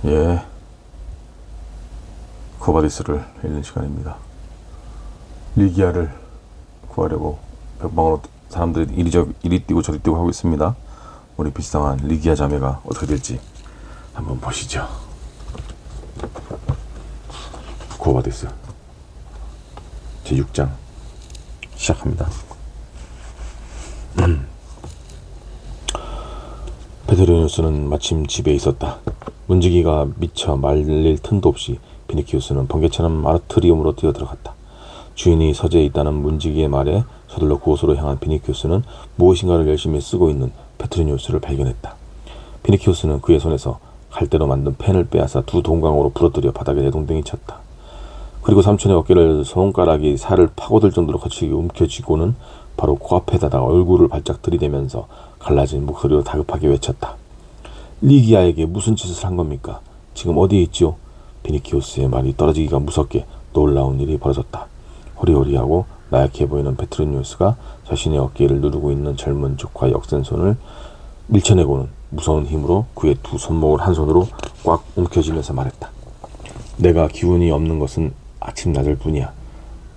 예, 코바디스를 읽는 시간입니다. 리기아를 구하려고 벽방으로 사람들이 이리 뛰고 저리 뛰고 하고 있습니다. 우리 비상한 리기아 자매가 어떻게 될지 한번 보시죠. 코바디스 제6장 시작합니다. 페트로니우스는 마침 집에 있었다. 문지기가 미처 말릴 틈도 없이 비니키우스는 번개처럼 아트리움으로 뛰어들어갔다. 주인이 서재에 있다는 문지기의 말에 서둘러 그곳으로 향한 비니키우스는 무엇인가를 열심히 쓰고 있는 페트로니우스를 발견했다. 비니키우스는 그의 손에서 갈대로 만든 펜을 빼앗아 두 동강으로 부러뜨려 바닥에 내동댕이 쳤다. 그리고 삼촌의 어깨를 손가락이 살을 파고들 정도로 거칠게 움켜쥐고는 바로 코앞에다가 얼굴을 발작 들이대면서 갈라진 목소리로 다급하게 외쳤다. 리기아에게 무슨 짓을 한 겁니까? 지금 어디에 있지요? 비니키우스의 말이 떨어지기가 무섭게 놀라운 일이 벌어졌다. 호리호리하고 나약해 보이는 페트로니우스가 자신의 어깨를 누르고 있는 젊은 조카의 억센 손을 밀쳐내고는 무서운 힘으로 그의 두 손목을 한 손으로 꽉 움켜쥐면서 말했다. 내가 기운이 없는 것은 아침 낮을 뿐이야.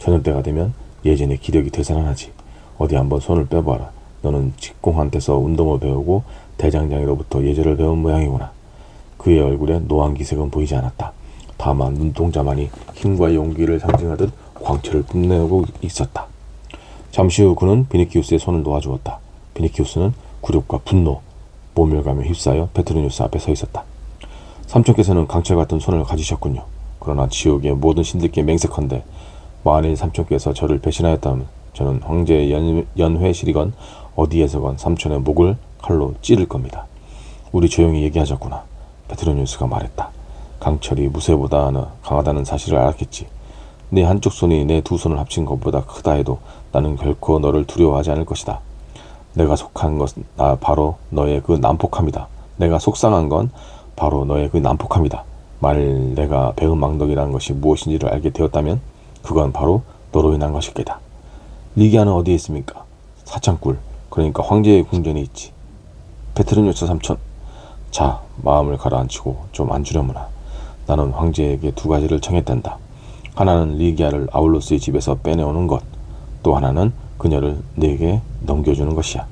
저녁때가 되면 예전의 기력이 되살아나지. 어디 한번 손을 빼봐라. 너는 직공한테서 운동을 배우고 대장장이로부터 예절을 배운 모양이구나. 그의 얼굴에 노안 기색은 보이지 않았다. 다만 눈동자만이 힘과 용기를 상징하듯 광채를 뽐내고 있었다. 잠시 후 그는 비니키우스의 손을 놓아주었다. 비니키우스는 굴욕과 분노, 모멸감에 휩싸여 페트로니우스 앞에 서 있었다. 삼촌께서는 강철 같은 손을 가지셨군요. 그러나 지옥의 모든 신들께 맹세컨대 만일 삼촌께서 저를 배신하였다면 저는 황제의 연회실이건 어디에서건 삼촌의 목을 칼로 찌를 겁니다. 우리 조용히 얘기하자꾸나. 페트로니우스가 말했다. 강철이 무쇠보다 강하다는 사실을 알았겠지. 내 한쪽 손이 내 두 손을 합친 것보다 크다 해도 나는 결코 너를 두려워하지 않을 것이다. 내가 속한 것은 바로 너의 그 난폭함이다. 내가 속상한 건 바로 너의 그 난폭함이다. 만일 내가 배은 망덕이라는 것이 무엇인지를 알게 되었다면 그건 바로 너로 인한 것일 게다. 리기아는 어디에 있습니까? 사창굴, 그러니까 황제의 궁전에 있지. 페트로니우스 삼촌, 자, 마음을 가라앉히고 좀 앉으려무나. 나는 황제에게 두 가지를 청했단다. 하나는 리기아를 아울로스의 집에서 빼내오는 것, 또 하나는 그녀를 내게 넘겨주는 것이야.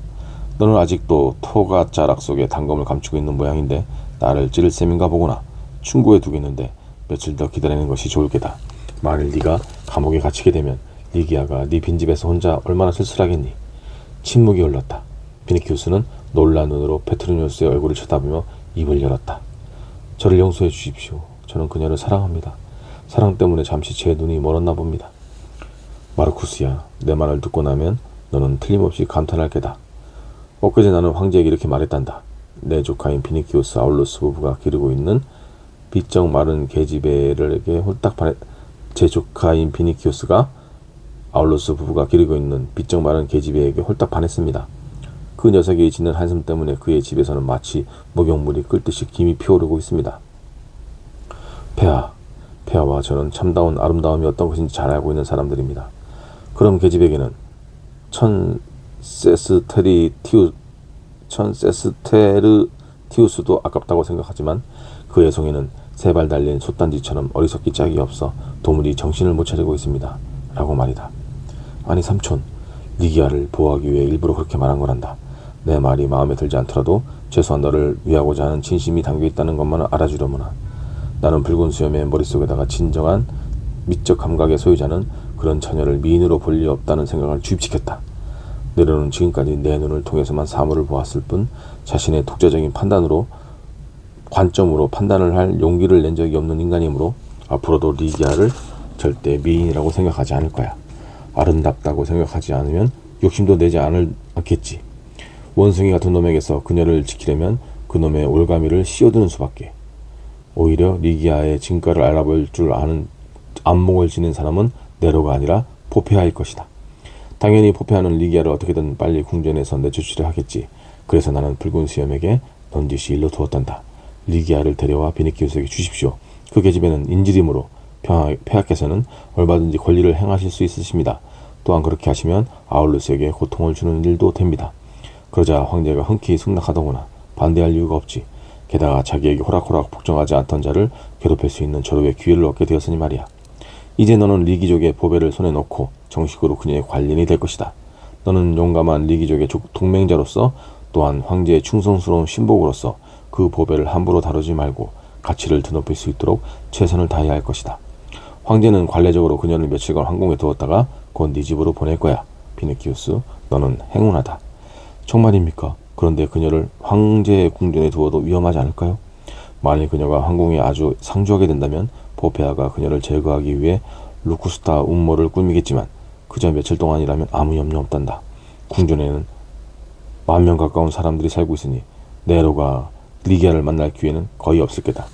너는 아직도 토가자락 속에 단검을 감추고 있는 모양인데 나를 찌를 셈인가 보구나. 충고해 두겠는데 며칠 더 기다리는 것이 좋을 게다. 만일 네가 감옥에 갇히게 되면 리기아가 네 빈집에서 혼자 얼마나 쓸쓸하겠니? 침묵이 흘렀다. 비니키우스는 놀란 눈으로 페트로니우스의 얼굴을 쳐다보며 입을 열었다. 저를 용서해 주십시오. 저는 그녀를 사랑합니다. 사랑 때문에 잠시 제 눈이 멀었나 봅니다. 마르쿠스야, 내 말을 듣고 나면 너는 틀림없이 감탄할 게다. 엊그제 나는 황제에게 이렇게 말했단다. 내 조카인 비니키우스 아울로스 부부가 기르고 있는 비쩍 마른 계집애에게 홀딱 반해. 제 조카인 비니키우스가 아울로스 부부가 기르고 있는 비쩍 마른 계집애에게 홀딱 반했습니다. 그 녀석이 짓는 한숨 때문에 그의 집에서는 마치 목욕물이 끓듯이 김이 피오르고 있습니다. 폐하와 저는 참다운 아름다움이 어떤 것인지 잘 알고 있는 사람들입니다. 그럼 계집에게는 천세스테르티우스도 아깝다고 생각하지만 그 애송이는 세 발 달린 솥단지처럼 어리석기 짝이 없어 도무지 정신을 못 차리고 있습니다. 라고 말이다. 아니 삼촌, 리기아를 보호하기 위해 일부러 그렇게 말한 거란다. 내 말이 마음에 들지 않더라도 최소한 너를 위하고자 하는 진심이 담겨있다는 것만은 알아주려무나. 나는 붉은 수염의 머릿속에다가 진정한 미적 감각의 소유자는 그런 처녀를 미인으로 볼 리 없다는 생각을 주입시켰다. 내로는 지금까지 내 눈을 통해서만 사물을 보았을 뿐 자신의 독자적인 관점으로 판단을 할 용기를 낸 적이 없는 인간이므로 앞으로도 리기아를 절대 미인이라고 생각하지 않을 거야. 아름답다고 생각하지 않으면 욕심도 내지 않겠지. 원숭이 같은 놈에게서 그녀를 지키려면 그놈의 올가미를 씌워두는 수밖에. 오히려 리기아의 진가를 알아볼 줄 아는 안목을 지닌 사람은 네로가 아니라 포페아일 것이다. 당연히 포페아는 리기아를 어떻게든 빨리 궁전에서 내쫓으려 하겠지. 그래서 나는 붉은 수염에게 넌지시 일러 두었단다. 리기아를 데려와 비니키우스에게 주십시오. 그 계집애는 인질이므로 폐하께서는 얼마든지 권리를 행하실 수 있으십니다. 또한 그렇게 하시면 아울루스에게 고통을 주는 일도 됩니다. 그러자 황제가 흔쾌히 승낙하더구나. 반대할 이유가 없지. 게다가 자기에게 호락호락 복종하지 않던 자를 괴롭힐 수 있는 절호의 기회를 얻게 되었으니 말이야. 이제 너는 리기족의 보배를 손에 넣고 정식으로 그녀의 관리인이 될 것이다. 너는 용감한 리기족의 동맹자로서 또한 황제의 충성스러운 신복으로서 그 보배를 함부로 다루지 말고 가치를 드높일 수 있도록 최선을 다해야 할 것이다. 황제는 관례적으로 그녀를 며칠간 황궁에 두었다가 곧 네 집으로 보낼 거야. 비니키우스, 너는 행운하다. 정말입니까? 그런데 그녀를 황제의 궁전에 두어도 위험하지 않을까요? 만일 그녀가 황궁에 아주 상주하게 된다면 포페아가 그녀를 제거하기 위해 루쿠스타 음모를 꾸미겠지만 그저 며칠 동안이라면 아무 염려 없단다. 궁전에는 10,000명 가까운 사람들이 살고 있으니 네로가 리기아를 만날 기회는 거의 없을 게다.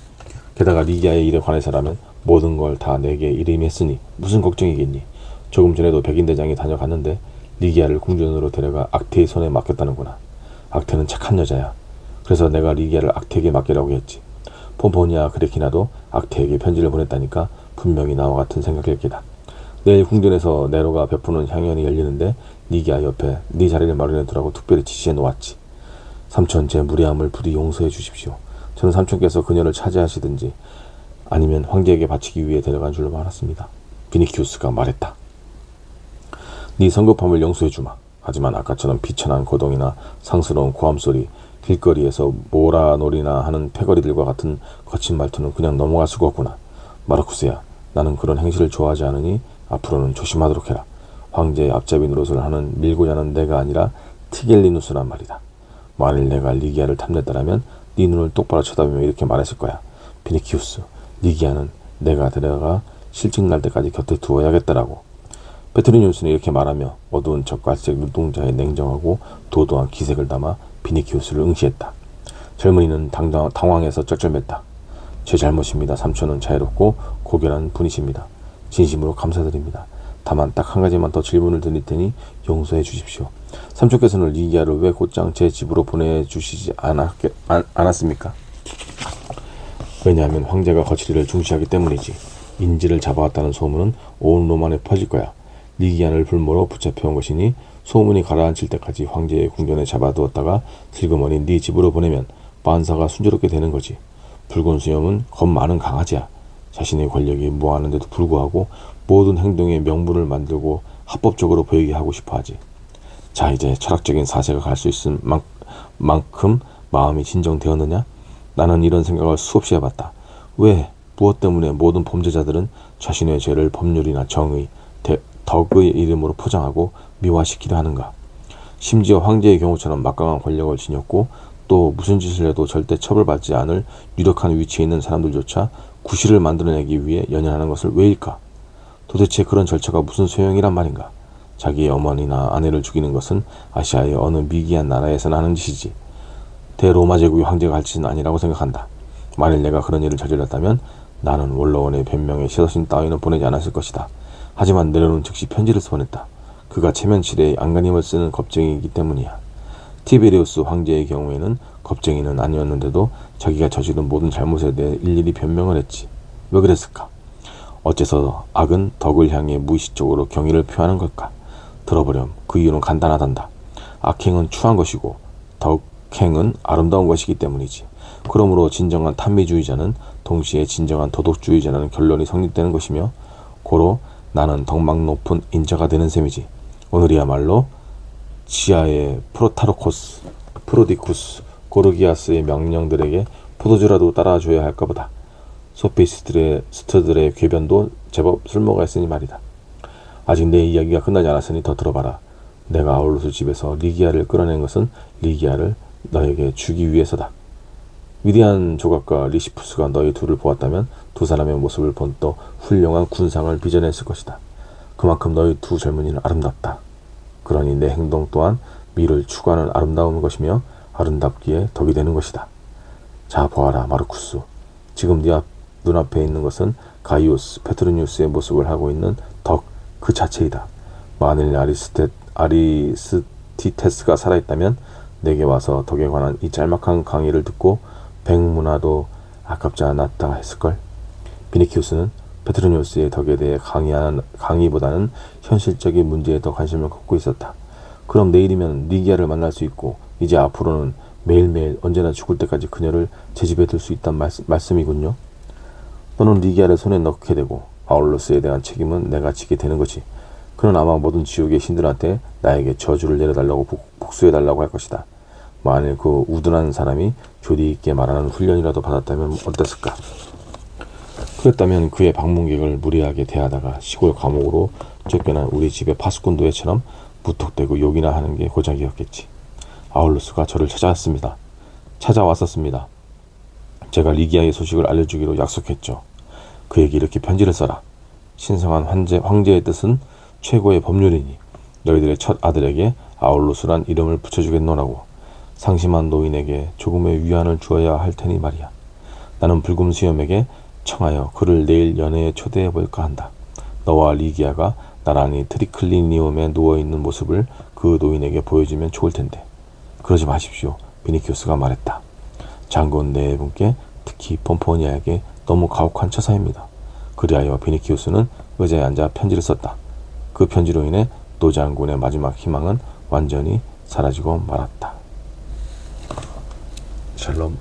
게다가 리기아의 일에 관해서라면 모든 걸 다 내게 이름했으니 무슨 걱정이겠니? 조금 전에도 백인대장이 다녀갔는데 리기아를 궁전으로 데려가 악테의 손에 맡겼다는구나. 악테는 착한 여자야. 그래서 내가 리기아를 악테에게 맡기라고 했지. 폼포니아 그레키나도 악테에게 편지를 보냈다니까 분명히 나와 같은 생각일 게다. 내일 궁전에서 네로가 베푸는 향연이 열리는데 리기아 옆에 네 자리를 마련해 두라고 특별히 지시해 놓았지. 삼촌, 제 무례함을 부디 용서해 주십시오. 저는 삼촌께서 그녀를 차지하시든지 아니면 황제에게 바치기 위해 데려간 줄로 알았습니다. 비니키우스가 말했다. 네 성급함을 용서해 주마. 하지만 아까처럼 비천한 고동이나 상스러운 고함소리, 길거리에서 모라놀이나 하는 패거리들과 같은 거친 말투는 그냥 넘어갈 수가 없구나. 마르쿠스야, 나는 그런 행실을 좋아하지 않으니 앞으로는 조심하도록 해라. 황제의 앞잡이 노릇을 하는 밀고자 하는 내가 아니라 티겔리누스란 말이다. 만일 내가 리기아를 탐냈다라면 네 눈을 똑바로 쳐다보며 이렇게 말했을 거야. 비니키우스, 리기아는 내가 데려가 실직 날 때까지 곁에 두어야겠다라고. 페트리뉴스는 이렇게 말하며 어두운 젓갈색 눈동자에 냉정하고 도도한 기색을 담아 비니키우스를 응시했다. 젊은이는 당황해서 쩔쩔맸다. 제 잘못입니다. 삼촌은 자유롭고 고결한 분이십니다. 진심으로 감사드립니다. 다만 딱 한 가지만 더 질문을 드릴 테니 용서해 주십시오. 삼촌께서는 리기아를 왜 곧장 제 집으로 보내주시지 않았습니까? 왜냐하면 황제가 거칠이를 중시하기 때문이지. 인지를 잡아왔다는 소문은 온 로마에 퍼질 거야. 리기안을 불모로 붙잡혀온 것이니 소문이 가라앉힐 때까지 황제의 궁전에 잡아두었다가 슬그머니 네 집으로 보내면 반사가 순조롭게 되는 거지. 붉은 수염은 겁 많은 강아지야. 자신의 권력이 무한한데도 불구하고 모든 행동에 명분을 만들고 합법적으로 보이게 하고 싶어하지. 자, 이제 철학적인 사세가 갈 수 있을 만큼 마음이 진정되었느냐? 나는 이런 생각을 수없이 해봤다. 왜, 무엇 때문에 모든 범죄자들은 자신의 죄를 법률이나 정의, 덕의 이름으로 포장하고 미화시키려 하는가? 심지어 황제의 경우처럼 막강한 권력을 지녔고 또 무슨 짓을 해도 절대 처벌받지 않을 유력한 위치에 있는 사람들조차 구실을 만들어내기 위해 연연하는 것을 왜일까? 도대체 그런 절차가 무슨 소용이란 말인가? 자기의 어머니나 아내를 죽이는 것은 아시아의 어느 미개한 나라에서나 하는 짓이지. 대로마 제국의 황제가 할 짓은 아니라고 생각한다. 만일 내가 그런 일을 저질렀다면 나는 원로원의 변명에 시서신 따위는 보내지 않았을 것이다. 하지만 네로는 즉시 편지를 보냈다. 그가 체면치레의 안간힘을 쓰는 겁쟁이이기 때문이야. 티베리우스 황제의 경우에는 겁쟁이는 아니었는데도 자기가 저지른 모든 잘못에 대해 일일이 변명을 했지. 왜 그랬을까? 어째서 악은 덕을 향해 무의식적으로 경의를 표하는 걸까? 들어보렴. 그 이유는 간단하단다. 악행은 추한 것이고 덕행은 아름다운 것이기 때문이지. 그러므로 진정한 탐미주의자는 동시에 진정한 도덕주의자라는 결론이 성립되는 것이며 고로 나는 덕망 높은 인자가 되는 셈이지. 오늘이야말로 지하의 프로타르코스, 프로디쿠스, 고르기아스의 명령들에게 포도주라도 따라줘야 할까 보다. 소피스트들의 궤변도 제법 쓸모가 있으니 말이다. 아직 내 이야기가 끝나지 않았으니 더 들어봐라. 내가 아울루스 집에서 리기아를 끌어낸 것은 리기아를 너에게 주기 위해서다. 위대한 조각가 리시푸스가 너희 둘을 보았다면 두 사람의 모습을 본 또 훌륭한 군상을 빚어냈을 것이다. 그만큼 너희 두 젊은이는 아름답다. 그러니 내 행동 또한 미를 추구하는 아름다운 것이며 아름답기에 덕이 되는 것이다. 자, 보아라, 마르쿠스. 지금 네 눈앞에 있는 것은 가이우스 페트로니우스의 모습을 하고 있는 덕 그 자체이다. 만일 아리스티테스가 살아있다면 내게 와서 덕에 관한 이 짤막한 강의를 듣고 백문화도 아깝지 않았다 했을걸. 비니키우스는 페트로니우스의 덕에 대해 강의보다는 현실적인 문제에 더 관심을 갖고 있었다. 그럼 내일이면 리기아를 만날 수 있고 이제 앞으로는 매일매일 언제나 죽을 때까지 그녀를 제 집에 둘 수 있단 말씀이군요. 너는 리기아를 손에 넣게 되고 아울루스에 대한 책임은 내가 지게 되는 거지. 그는 아마 모든 지옥의 신들한테 나에게 저주를 내려달라고 복수해달라고 할 것이다. 만일 그 우둔한 사람이 조리 있게 말하는 훈련이라도 받았다면 어땠을까? 그랬다면 그의 방문객을 무례하게 대하다가 시골 감옥으로 쫓겨난 우리 집의 파수꾼도 애처럼 무턱대고 욕이나 하는 게 고작이었겠지. 아울루스가 저를 찾아왔었습니다. 제가 리기아의 소식을 알려주기로 약속했죠. 그에게 이렇게 편지를 써라. 신성한 황제의 뜻은 최고의 법률이니 너희들의 첫 아들에게 아울루스란 이름을 붙여주겠노라고. 상심한 노인에게 조금의 위안을 주어야 할 테니 말이야. 나는 붉은 수염에게 청하여 그를 내일 연회에 초대해 볼까 한다. 너와 리기아가 나란히 트리클리니움에 누워있는 모습을 그 노인에게 보여주면 좋을 텐데. 그러지 마십시오. 비니키우스가 말했다. 장군 네 분께 특히 폼포니아에게 너무 가혹한 처사입니다. 그리하여 비니키우스는 의자에 앉아 편지를 썼다. 그 편지로 인해 노장군의 마지막 희망은 완전히 사라지고 말았다. 샬롬.